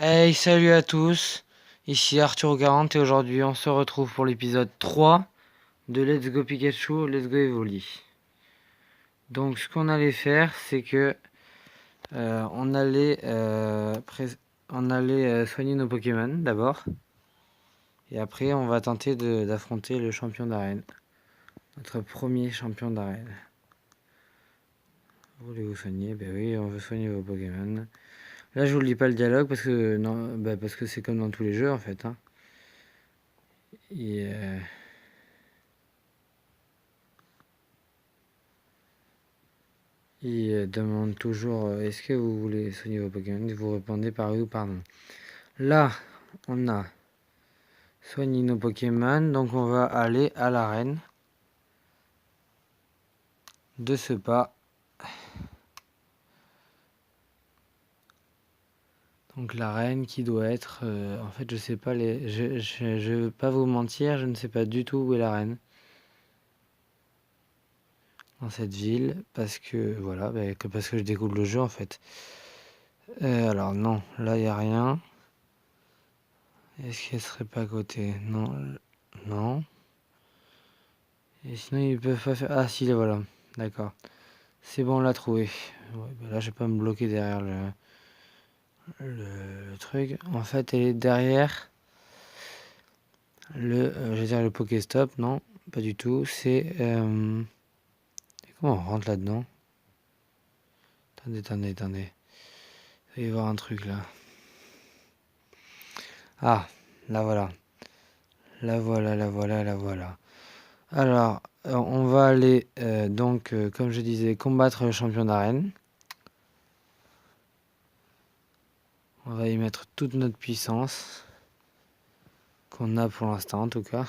Hey, salut à tous, ici Arthur 40 et aujourd'hui on se retrouve pour l'épisode 3 de Let's Go Pikachu, Let's Go Evoli. Donc ce qu'on allait faire, c'est que on allait, soigner nos Pokémon d'abord. Et après on va tenter d'affronter le champion d'arène. Notre premier champion d'arène. Voulez-vous soigner? Ben oui, on veut soigner vos Pokémon. Là je vous lis pas le dialogue parce que non, parce que c'est comme dans tous les jeux en fait. Hein. Et, Il demande toujours est-ce que vous voulez soigner vos Pokémon? Vous répondez par oui ou par non. Là, on a soigné nos Pokémon, donc on va aller à l'arène. De ce pas. Donc l'arène qui doit être. En fait, je sais pas les. Je veux pas vous mentir, je ne sais pas du tout où est l'arène. Dans cette ville. Parce que. Voilà, parce que je découvre le jeu en fait. Alors non, là il n'y a rien. Est-ce qu'elle serait pas à côté? Non. Non. Et sinon ils peuvent pas faire. Ah si, les voilà. D'accord. C'est bon, on l'a trouvé. Ouais, là, je vais pas me bloquer derrière le truc. En fait, elle est derrière je vais dire le Pokéstop. Non, pas du tout. C'est... comment on rentre là-dedans? Attendez. Il va y avoir un truc là. Ah, la voilà. La voilà. Alors, on va aller, donc, comme je disais, combattre le champion d'arène. On va y mettre toute notre puissance. Qu'on a pour l'instant, en tout cas.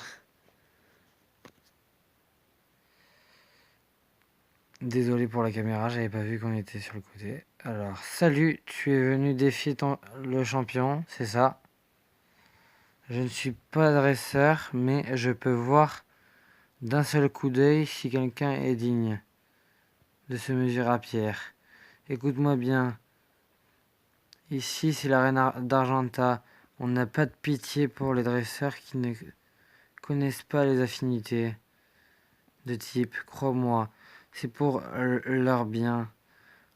Désolé pour la caméra, j'avais pas vu qu'on était sur le côté. Alors, salut, tu es venu défier le champion, c'est ça. Je ne suis pas dresseur, mais je peux voir d'un seul coup d'œil si quelqu'un est digne de se mesurer à Pierre. Écoute-moi bien, ici c'est l'arène d'Argenta. On n'a pas de pitié pour les dresseurs qui ne connaissent pas les affinités de type, crois-moi, c'est pour leur bien.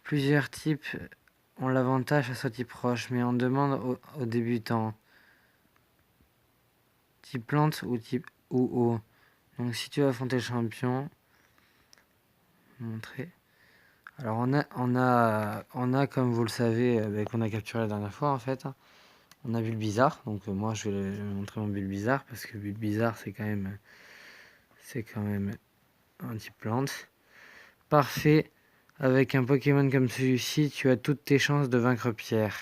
Plusieurs types ont l'avantage à sortie proche, mais on demande aux débutants type plante ou type ou eau. Donc si tu veux affronter le champion, montrer. Alors on a comme vous le savez, qu'on a capturé la dernière fois en fait. On a Bulbizarre, donc moi je vais montrer mon Bulbizarre parce que Bulbizarre c'est quand même un type plante. Parfait. Avec un Pokémon comme celui-ci, tu as toutes tes chances de vaincre Pierre.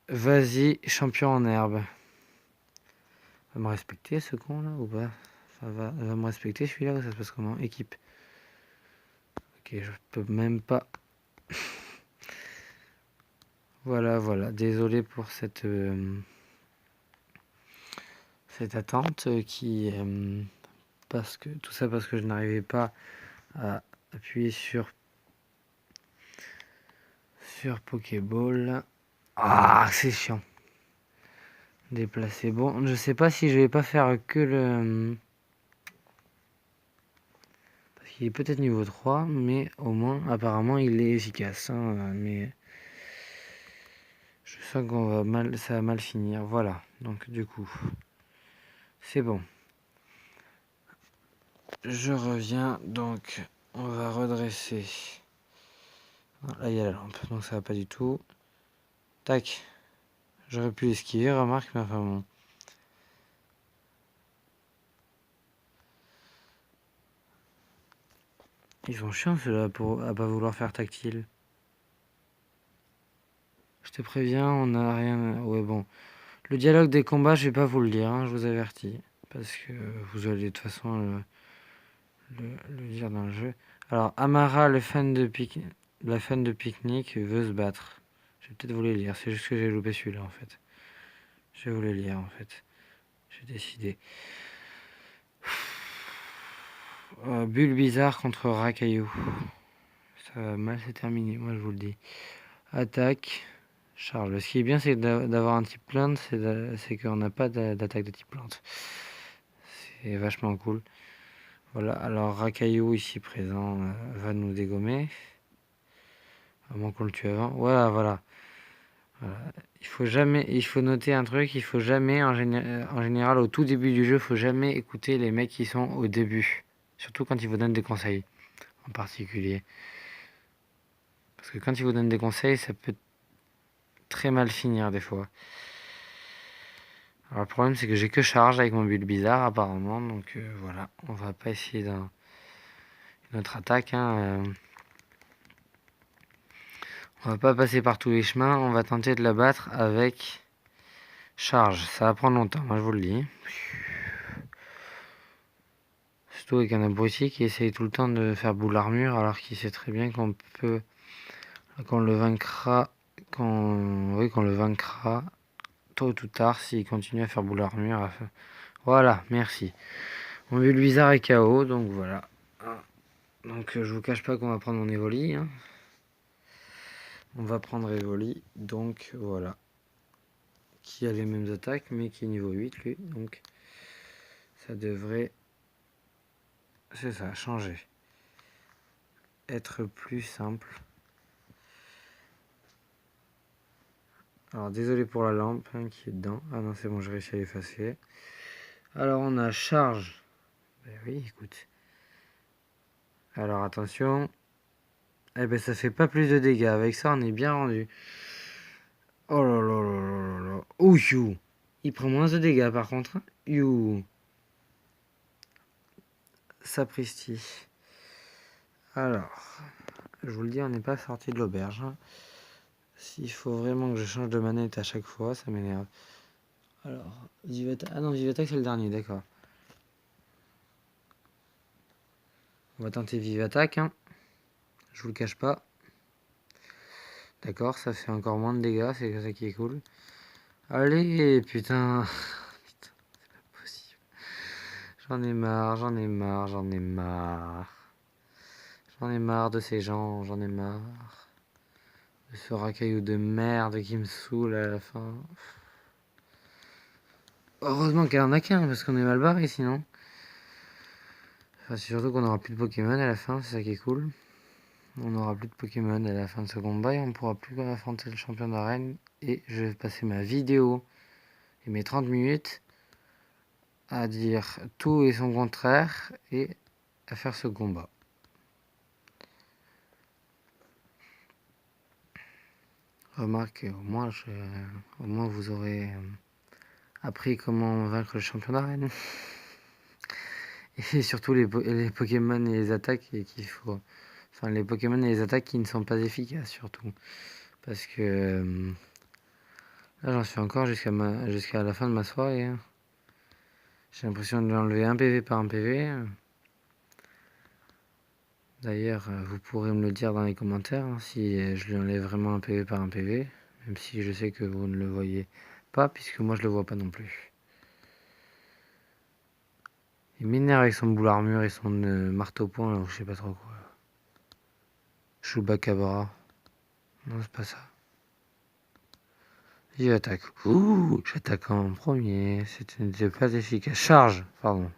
Vas-y, champion en herbe. Va me respecter ce con là ou pas? Va me respecter celui-là ou ça se passe comment? Équipe. Ok, je peux même pas. Voilà. Désolé pour cette attente qui parce que tout ça parce que je n'arrivais pas à appuyer sur Pokéball. Ah, c'est chiant. Déplacer. Bon, je sais pas si je vais pas faire que le parce qu'il est peut-être niveau 3, mais au moins apparemment il est efficace. Mais je sens ça va mal finir. Voilà. Donc du coup, c'est bon. Je reviens. Donc, on va redresser. Là, il y a la lampe, donc ça va pas du tout. Tac. J'aurais pu esquiver, remarque, mais enfin bon. Ils sont chiants ceux-là à pas vouloir faire tactile. Je te préviens, on n'a rien. Ouais, bon. Le dialogue des combats, je vais pas vous le lire, je vous avertis. Parce que vous allez de toute façon le lire dans le jeu. Alors, Amara, la fan de pique-nique, veut se battre. Je vais peut-être vous les lire, c'est juste que j'ai loupé celui-là en fait. Je vais vous les lire en fait. J'ai décidé. Bulle bizarre contre Racaillou. Ça va mal se terminer, moi je vous le dis. Attaque. Charge. Ce qui est bien, c'est d'avoir un type plante, c'est qu'on n'a pas d'attaque de type plante. C'est vachement cool. Voilà, alors Racaillou ici présent va nous dégommer. À moins qu'on le tue avant. Ouais, voilà. Il faut noter un truc, il faut jamais, en général, au tout début du jeu, il faut jamais écouter les mecs qui sont au début. Surtout quand ils vous donnent des conseils, en particulier. Parce que quand ils vous donnent des conseils, ça peut très mal finir des fois. Alors le problème, c'est que j'ai que charge avec mon build bizarre, apparemment. Donc voilà, on va pas essayer d'une autre attaque. On va pas passer par tous les chemins, on va tenter de la battre avec charge. Ça va prendre longtemps, moi je vous le dis. Surtout avec un abruti qui essaye tout le temps de faire boule armure alors qu'il sait très bien qu'on le vaincra, qu'on le vaincra tôt ou tard s'il continue à faire boule armure. Voilà, merci. Mon build bizarre est KO, donc voilà. Donc je vous cache pas qu'on va prendre mon Evoli. On va prendre Evoli, donc voilà. Qui a les mêmes attaques, mais qui est niveau 8 lui, donc ça devrait, c'est ça, changer. Être plus simple. Alors désolé pour la lampe qui est dedans. Ah non, c'est bon, j'ai réussi à l'effacer. Alors on a charge. Ben oui, écoute. Alors attention. Eh ben ça fait pas plus de dégâts. Avec ça, on est bien rendu. Oh là là là là là là. Ouh, you. Il prend moins de dégâts par contre. You. Sapristi. Alors, je vous le dis, on n'est pas sorti de l'auberge. S'il faut vraiment que je change de manette à chaque fois, ça m'énerve. Alors, Vivata. Ah non, Vivata c'est le dernier, d'accord. On va tenter Vivattaque, je vous le cache pas. D'accord, ça fait encore moins de dégâts, c'est ça qui est cool. Allez, putain. Putain, c'est pas possible. J'en ai marre, j'en ai marre, j'en ai marre. J'en ai marre de ces gens, j'en ai marre. De ce racaillou de merde qui me saoule à la fin. Heureusement qu'il y en a qu'un, parce qu'on est mal barré sinon. Enfin, c'est surtout qu'on aura plus de Pokémon à la fin, c'est ça qui est cool. On n'aura plus de Pokémon à la fin de ce combat et on ne pourra plus affronter le champion d'arène. Et je vais passer ma vidéo et mes 30 minutes à dire tout et son contraire et à faire ce combat. Remarque, au moins vous aurez appris comment vaincre le champion d'arène. Et surtout les Pokémon et les attaques qu'il faut. Enfin, les Pokémon et les attaques qui ne sont pas efficaces, surtout. Parce que là, j'en suis encore jusqu'à la fin de ma soirée. J'ai l'impression de l'enlever un PV par un PV. D'ailleurs, vous pourrez me le dire dans les commentaires si je lui enlève vraiment un PV par un PV. Même si je sais que vous ne le voyez pas, puisque moi je le vois pas non plus. Il m'énerve avec son boule armure et son marteau-point, là, je sais pas trop quoi. Chewbacabra. Non, c'est pas ça. Il attaque. Ouh, j'attaque en premier. C'était pas efficace. Charge, pardon.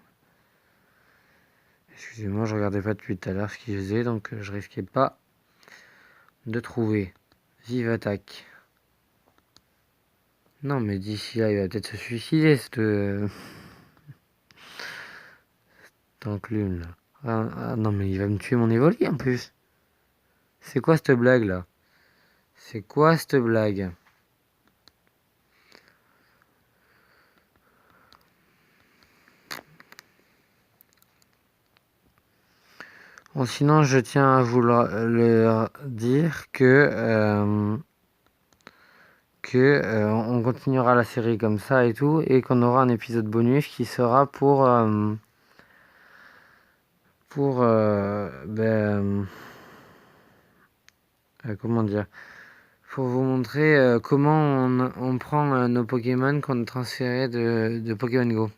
Excusez-moi, je regardais pas depuis tout à l'heure ce qu'il faisait, donc je risquais pas de trouver. Vive attaque. Non, mais d'ici là, il va peut-être se suicider, cette enclume là. Ah non, mais il va me tuer mon Evoli en plus. C'est quoi cette blague là? C'est quoi cette blague? Bon, sinon, je tiens à vous leur dire que on continuera la série comme ça et tout, et qu'on aura un épisode bonus qui sera comment dire, pour vous montrer comment on prend nos Pokémon qu'on a transférés de Pokémon Go.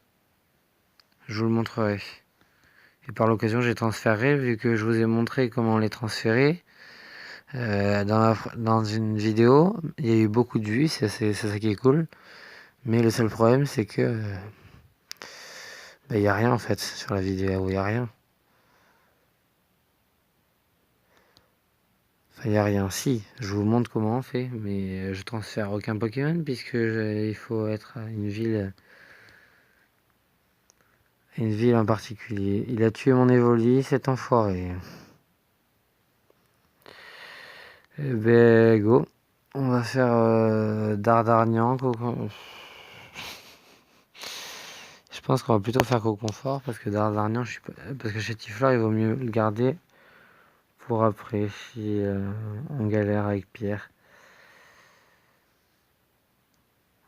Je vous le montrerai. Et par l'occasion, j'ai transféré, vu que je vous ai montré comment les transférer. dans une vidéo. Il y a eu beaucoup de vues, c'est ça qui est cool. Mais le seul problème, c'est que il y a rien en fait sur la vidéo, il y a rien. Enfin, il y a rien. Si, je vous montre comment on fait, mais je transfère aucun Pokémon puisque il faut être à une ville en particulier. Il a tué mon Evoli, cet enfoiré. Eh ben, go. On va faire Dardarnian. Je pense qu'on va plutôt faire Coconfort parce que Dardarnian, parce que Chétifleur, il vaut mieux le garder pour après si on galère avec Pierre.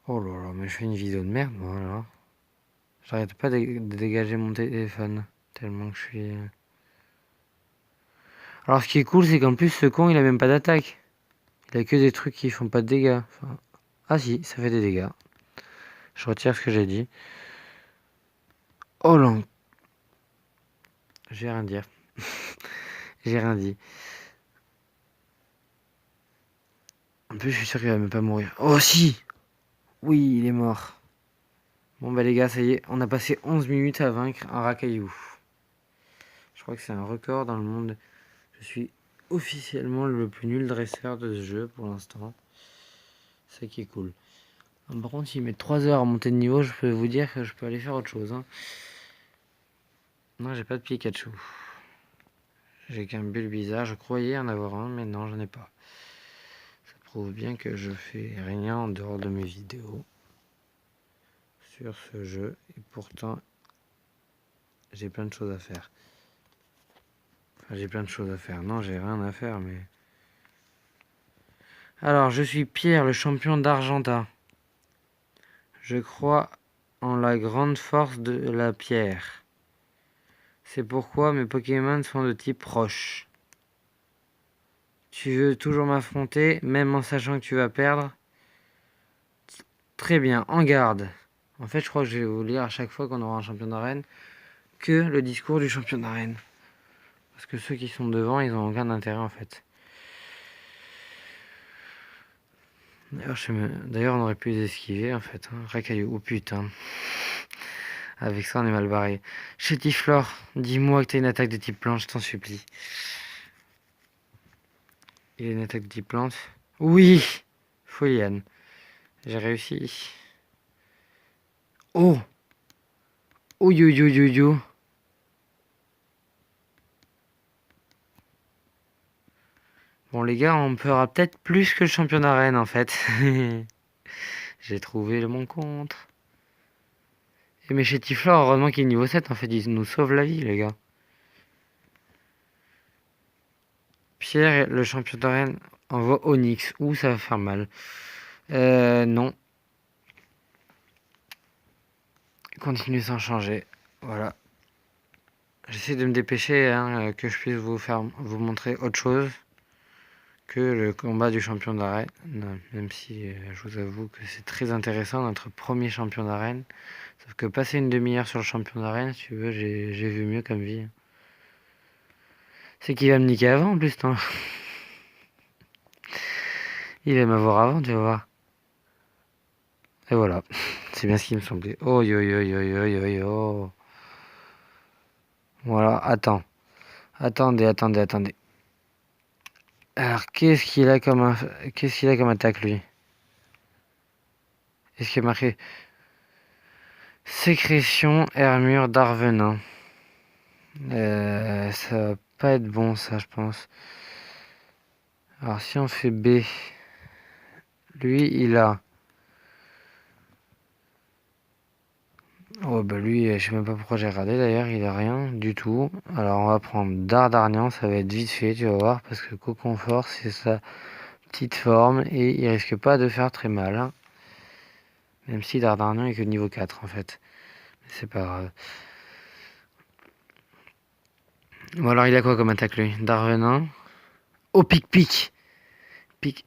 Oh là là, mais je fais une vidéo de merde, moi là. J'arrête pas de dégager mon téléphone tellement que je suis. Alors ce qui est cool, c'est qu'en plus ce con, il a même pas d'attaque. Il a que des trucs qui font pas de dégâts. Enfin, ah si, ça fait des dégâts. Je retire ce que j'ai dit. Oh là, j'ai rien dit. J'ai rien dit. En plus, je suis sûr qu'il va même pas mourir. Oh si! Oui, il est mort. Bon bah les gars, ça y est, on a passé 11 minutes à vaincre un racaillou. Je crois que c'est un record dans le monde. Je suis officiellement le plus nul dresseur de ce jeu pour l'instant. C'est ça qui est cool. Par contre, s'il met 3 heures à monter de niveau, je peux vous dire que je peux aller faire autre chose. Hein. Non, j'ai pas de Pikachu. J'ai qu'un Bulbizarre. Je croyais en avoir un, mais non, j'en ai pas. Ça prouve bien que je fais rien en dehors de mes vidéos sur ce jeu. Et pourtant, j'ai plein de choses à faire. Enfin, j'ai plein de choses à faire. Non, j'ai rien à faire, mais... Alors, je suis Pierre, le champion d'Argenta. Je crois en la grande force de la pierre. C'est pourquoi mes Pokémon sont de type roche. Tu veux toujours m'affronter, même en sachant que tu vas perdre? Très bien, en garde. En fait, je crois que je vais vous lire à chaque fois qu'on aura un champion d'arène que le discours du champion d'arène. Parce que ceux qui sont devant, ils n'ont aucun intérêt en fait. D'ailleurs, on aurait pu les esquiver en fait. Hein. Racaillou, oh putain. Avec ça, on est mal barré. Chétiflore, dis-moi que t'as une attaque de type plante, je t'en supplie. Il a une attaque de type plante. Oui! Foliane. J'ai réussi. Oh! Oh yo yo yo yo! Bon les gars, on fera peut-être plus que le champion d'arène en fait. J'ai trouvé mon contre. Et mais Chétiflore, heureusement qu'il est niveau 7, en fait, il nous sauve la vie les gars. Pierre, le champion d'arène, envoie Onyx. Ouh, ça va faire mal. Non. Continue sans changer. Voilà. J'essaie de me dépêcher, hein, que je puisse vous montrer autre chose que le combat du champion d'arène. Même si je vous avoue que c'est très intéressant, notre premier champion d'arène. Sauf que passer une demi-heure sur le champion d'arène, si tu veux, j'ai vu mieux comme vie. C'est qu'il va me niquer avant en plus, toi. Il va m'avoir avant, tu vas voir. Et voilà. C'est bien ce qui me semblait. Oh yo yo yo yo yo yo. Voilà, attends. Attendez. Alors, qu'est-ce qu'il a comme attaque, lui? Est-ce qu'il a marqué Sécrétion, Armure, d'Arvenin? Ça va pas être bon, ça, je pense. Alors, si on fait B, lui, il a... Oh, bah lui, je sais même pas pourquoi j'ai regardé, d'ailleurs, il a rien du tout. Alors, on va prendre Dardarnian, ça va être vite fait, tu vas voir, parce que Coconfort, c'est sa petite forme, et il risque pas de faire très mal. Hein. Même si Dardarnian est que niveau 4, en fait. Mais c'est pas grave. Bon, alors, il a quoi comme attaque, lui? Darvenin. Oh, pic. Pic.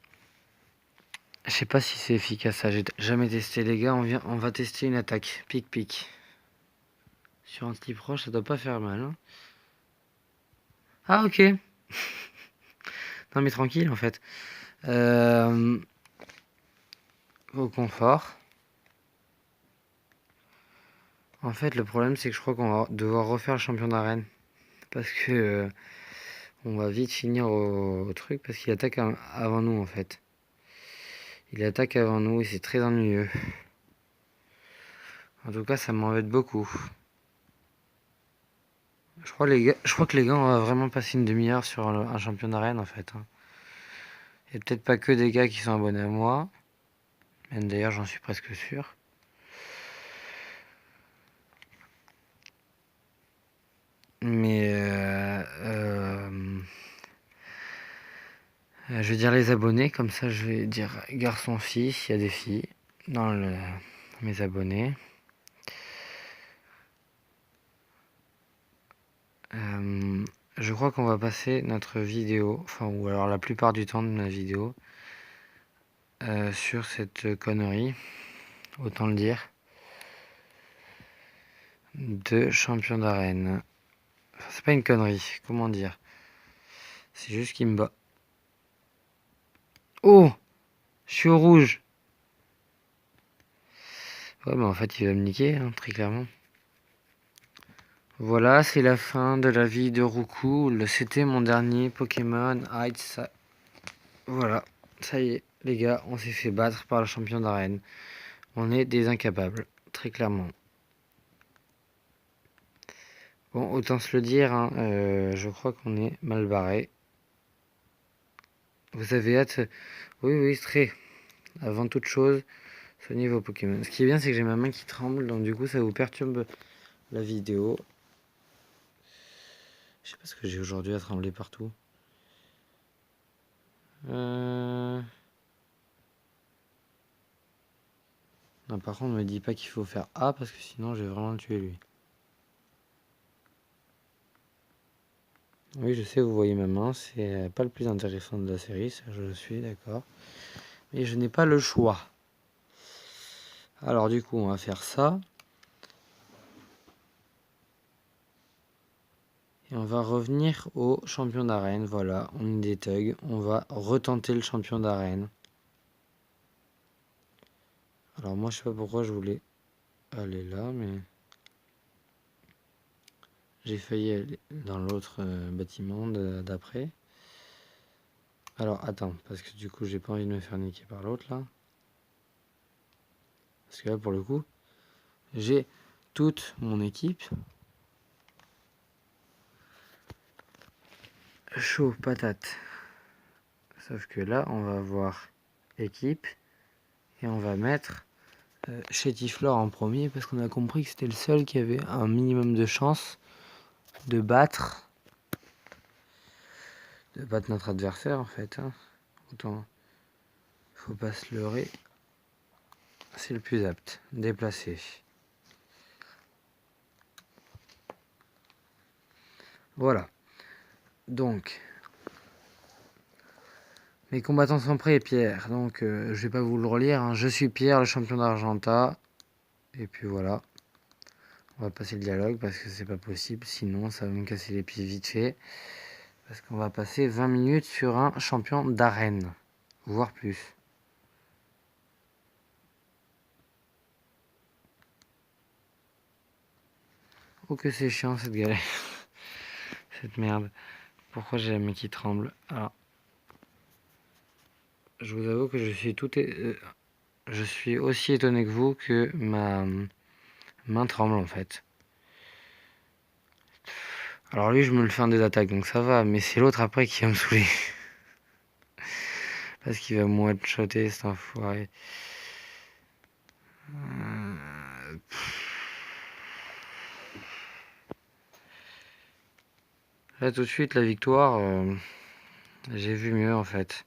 Je sais pas si c'est efficace, ça. J'ai jamais testé, les gars. On va tester une attaque. Pic. Sur un type proche, ça doit pas faire mal. Hein. Ah, ok. Non mais tranquille en fait. Au confort. En fait, le problème, c'est que je crois qu'on va devoir refaire le champion d'arène. Parce que on va vite finir au truc, parce qu'il attaque avant nous, en fait. Il attaque avant nous et c'est très ennuyeux. En tout cas, ça m'embête beaucoup. Je crois que les gars, on va vraiment passer une demi-heure sur un champion d'arène, en fait. Il n'y a peut-être pas que des gars qui sont abonnés à moi. Même d'ailleurs, j'en suis presque sûr. Mais je vais dire les abonnés, comme ça je vais dire garçon-fille, s'il y a des filles dans mes abonnés. Je crois qu'on va passer notre vidéo, enfin ou alors la plupart du temps de ma vidéo, sur cette connerie, autant le dire, de champion d'arène. Enfin, c'est pas une connerie, comment dire. C'est juste qu'il me bat. Oh! Je suis au rouge! Ouais, mais en fait, il va me niquer, hein, très clairement. Voilà, c'est la fin de la vie de Roukou. C'était mon dernier Pokémon. Voilà, ça y est, les gars, on s'est fait battre par le champion d'arène. On est des incapables, très clairement. Bon, autant se le dire, hein, je crois qu'on est mal barré. Vous avez hâte? Oui, oui, très. Avant toute chose, soignez vos Pokémon. Ce qui est bien, c'est que j'ai ma main qui tremble, donc du coup, ça vous perturbe la vidéo. Je sais pas ce que j'ai aujourd'hui à trembler partout. Non, par contre, ne me dis pas qu'il faut faire A, parce que sinon, je vais vraiment le tuer, lui. Oui, je sais, vous voyez ma main, c'est pas le plus intéressant de la série, ça je le suis, d'accord. Mais je n'ai pas le choix. Alors du coup, on va faire ça. Et on va revenir au champion d'arène, voilà, on est des thugs. On va retenter le champion d'arène. Alors moi, je sais pas pourquoi je voulais aller là, mais... J'ai failli aller dans l'autre bâtiment d'après. Alors attends, parce que du coup, j'ai pas envie de me faire niquer par l'autre là. Parce que là, pour le coup, j'ai toute mon équipe. Chaud patate. Sauf que là, on va avoir équipe. Et on va mettre Chétiflore en premier. Parce qu'on a compris que c'était le seul qui avait un minimum de chance de battre notre adversaire en fait. Autant, faut pas se leurrer. C'est le plus apte. Déplacer. Voilà. Donc, mes combattants sont prêts, Pierre. Donc, je vais pas vous le relire. Hein. Je suis Pierre, le champion d'Argenta. Et puis voilà. On va passer le dialogue parce que c'est pas possible. Sinon, ça va me casser les pieds vite fait. Parce qu'on va passer 20 minutes sur un champion d'arène. Voire plus. Oh que c'est chiant cette galère. Cette merde. Pourquoi j'ai la main qui tremble? Alors, je vous avoue que je suis aussi étonné que vous que ma main tremble en fait. Alors lui, je me le fais en des attaques, donc ça va. Mais c'est l'autre après qui va me saouler. Parce qu'il va me one-shotter cet enfoiré. Là tout de suite, la victoire, j'ai vu mieux en fait.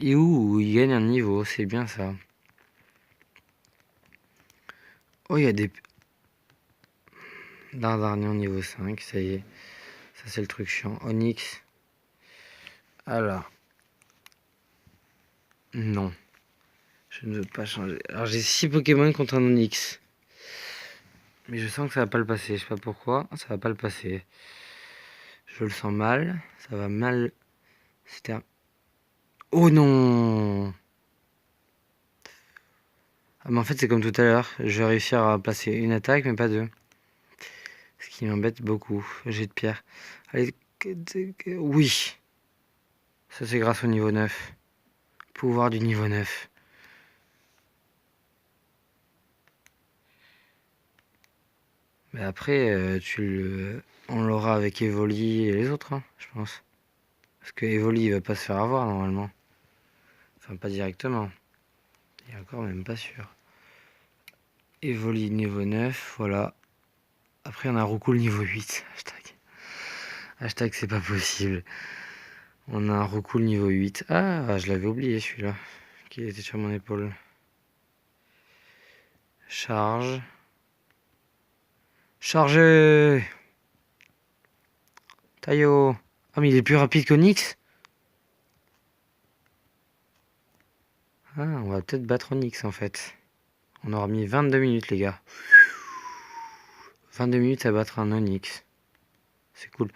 Et où il gagne un niveau, c'est bien ça. Oh, il y a des... Dardarnian niveau 5, ça y est. Ça c'est le truc chiant. Onyx. Alors. Non. Je ne veux pas changer. Alors j'ai 6 Pokémon contre un Onyx. Mais je sens que ça va pas le passer. Je sais pas pourquoi. Ça va pas le passer. Je le sens mal. Ça va mal C'était un... Oh non! Ah, mais en fait, c'est comme tout à l'heure. Je vais réussir à placer une attaque, mais pas deux. Ce qui m'embête beaucoup. J'ai de pierre. Allez, oui. Ça, c'est grâce au niveau 9. Pouvoir du niveau 9. Mais après, on l'aura avec Evoli et les autres, hein, je pense. Parce que Evoli, il va pas se faire avoir, normalement. Enfin, pas directement. Il est encore même pas sûr. Evoli niveau 9, voilà. Après, on a Roukoul niveau 8. Hashtag. Hashtag, c'est pas possible. On a un Roukoul niveau 8. Ah, je l'avais oublié celui-là. Qui était sur mon épaule. Charge. Chargez! Taillot! Ah, mais il est plus rapide qu'Onyx? Ah, on va peut-être battre Onyx en fait. On aura mis 22 minutes, les gars. 22 minutes à battre un Onyx. C'est cool.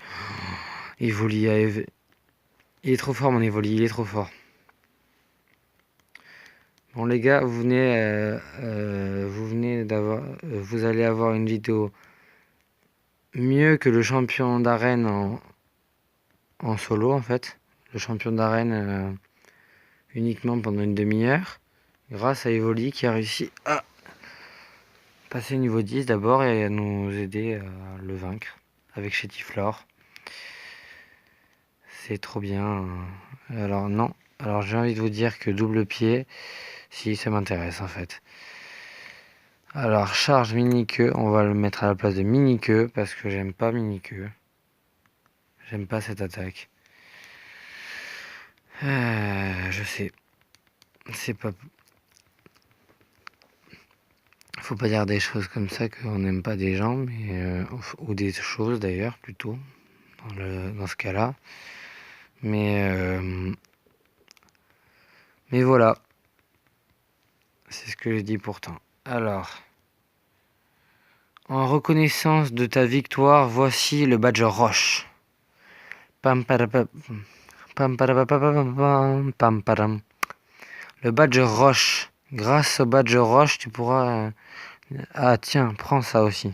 Evoli à Il est trop fort, mon Evoli, il est trop fort. Bon, les gars, vous venez d'avoir. Vous allez avoir une vidéo mieux que le champion d'arène en solo, en fait. Le champion d'arène uniquement pendant une demi-heure. Grâce à Evoli qui a réussi à passer niveau 10 d'abord et à nous aider à le vaincre avec Chétiflore. C'est trop bien. Alors non. Alors j'ai envie de vous dire que double pied, si ça m'intéresse en fait. Alors charge mini-queue, on va le mettre à la place de mini-queue parce que j'aime pas mini-queue. J'aime pas cette attaque. Je sais. C'est pas... Faut pas dire des choses comme ça qu'on n'aime pas des gens, mais ou des choses d'ailleurs plutôt dans ce cas-là. Mais voilà, c'est ce que je dis pourtant. Alors, en reconnaissance de ta victoire, voici le badge roche. Pam parapam, pam parapapapam, pam param. Le badge roche. Grâce au badge roche, tu pourras... Ah tiens, prends ça aussi.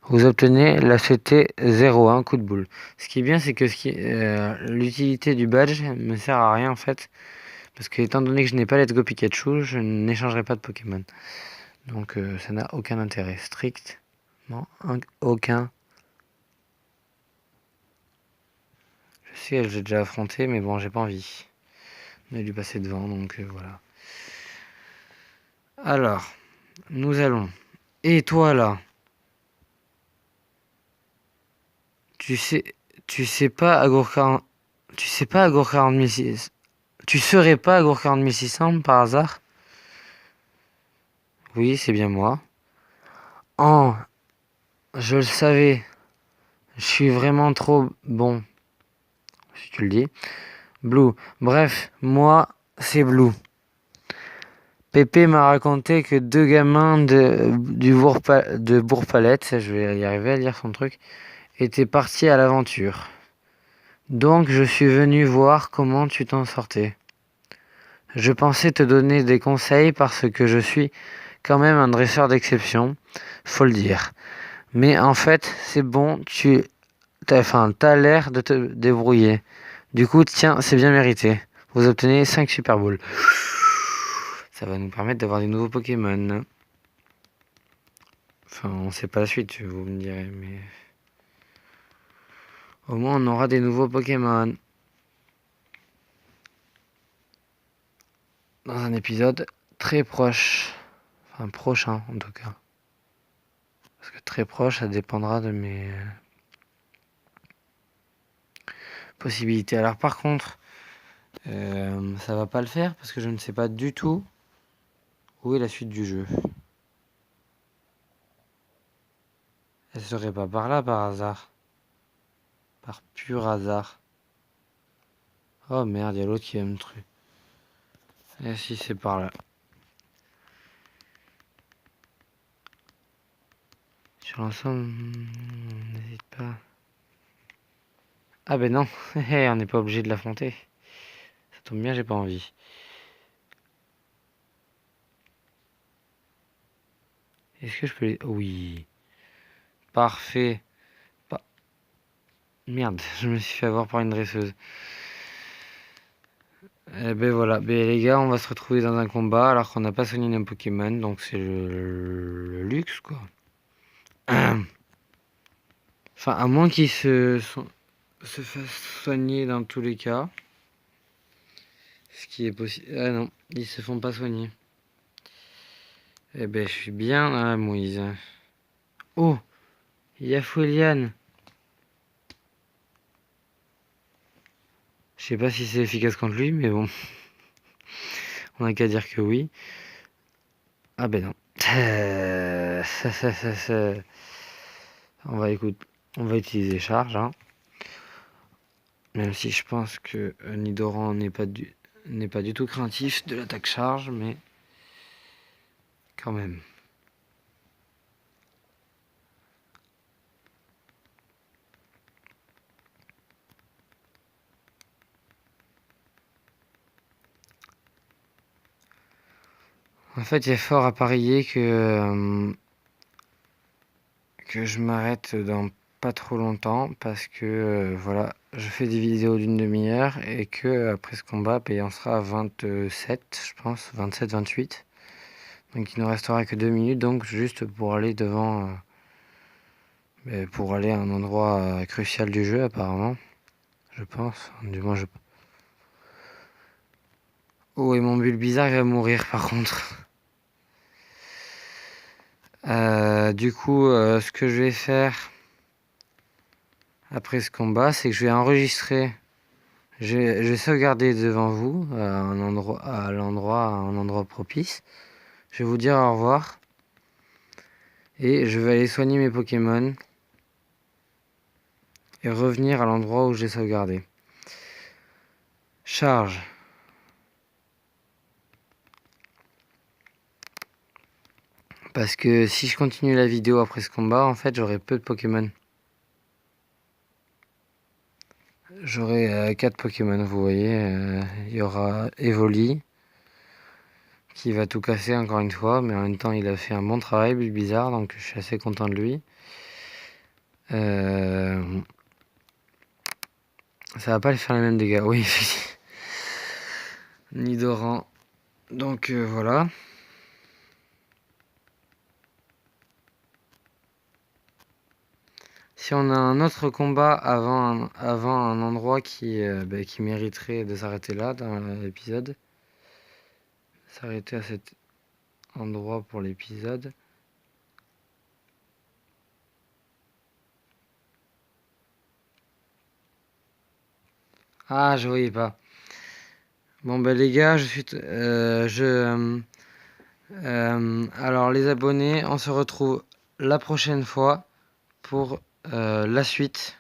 Vous obtenez la CT 01 coup de boule. Ce qui est bien, c'est que l'utilité du badge me sert à rien en fait. Parce que étant donné que je n'ai pas Let's Go Pikachu, je n'échangerai pas de Pokémon. Donc ça n'a aucun intérêt. Strictement aucun. Je sais, je l'ai déjà affronté, mais bon, j'ai pas envie de lui passer devant, donc voilà. Alors, nous allons. Et toi là, tu sais, tu sais pas Agour 40, tu sais pas Agour 40600, tu serais pas Agour 40600 par hasard? Oui, c'est bien moi. Oh, je le savais. Je suis vraiment trop bon, si tu le dis. Blue. Bref, moi, c'est Blue. Pépé m'a raconté que deux gamins de Bourg-Palette, je vais y arriver à lire son truc, étaient partis à l'aventure. Donc je suis venu voir comment tu t'en sortais. Je pensais te donner des conseils parce que je suis quand même un dresseur d'exception, faut le dire. Mais en fait, c'est bon, t'as l'air de te débrouiller. Du coup, tiens, c'est bien mérité. Vous obtenez 5 Super Bowls. Ça va nous permettre d'avoir des nouveaux Pokémon. Enfin, on sait pas la suite, vous me direz, mais... Au moins, on aura des nouveaux Pokémon. Dans un épisode très proche. Enfin, prochain, en tout cas. Parce que très proche, ça dépendra de mes possibilités. Alors, par contre, ça va pas le faire parce que je ne sais pas du tout où est la suite du jeu. Elle serait pas par là, par hasard. Par pur hasard. Oh merde, il y a l'autre qui va me tuer. Et si c'est par là. Sur l'ensemble, n'hésite pas. Ah ben non, on n'est pas obligé de l'affronter. Ça tombe bien, j'ai pas envie. Est-ce que je peux les... Oui. Parfait. Pas- Merde, je me suis fait avoir par une dresseuse. Eh ben voilà, ben les gars, on va se retrouver dans un combat alors qu'on n'a pas soigné nos Pokémon, donc c'est le luxe quoi. Enfin, à moins qu'ils se fassent soigner dans tous les cas. Ce qui est possible. Ah non, ils se font pas soigner. Eh ben, je suis bien dans la mouise. Oh, il y a Foueliane. Je sais pas si c'est efficace contre lui, mais bon. On a qu'à dire que oui. Ah ben non. On va utiliser charge, hein. Même si je pense que Nidoran n'est pas du tout craintif de l'attaque charge, mais quand même. En fait, il y a fort à parier que je m'arrête dans pas trop longtemps parce que voilà, je fais des vidéos d'une demi-heure et que après ce combat, on sera à 27, je pense, 27-28. Donc il ne restera que 2 minutes, donc juste pour aller devant, pour aller à un endroit crucial du jeu apparemment, je pense. Du moins je. Oh, et mon Bulbizarre il va mourir par contre. Du coup, ce que je vais faire après ce combat, c'est que je vais enregistrer. Je vais sauvegarder devant vous à un endroit propice. Je vais vous dire au revoir. Et je vais aller soigner mes Pokémon. Et revenir à l'endroit où j'ai sauvegardé. Charge. Parce que si je continue la vidéo après ce combat, en fait, j'aurai peu de Pokémon. J'aurai 4 Pokémon, vous voyez. Il y aura Evoli, qui va tout casser encore une fois. Mais en même temps, il a fait un bon travail, Bulbizarre, donc je suis assez content de lui. Ça va pas lui faire les mêmes dégâts, oui. Nidoran. Donc voilà. Si on a un autre combat avant un endroit qui mériterait de s'arrêter là dans l'épisode. S'arrêter à cet endroit pour l'épisode. Ah, je voyais pas. Bon ben les gars, alors les abonnés, on se retrouve la prochaine fois pour la suite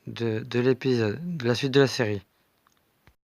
de l'épisode, de la suite de la série.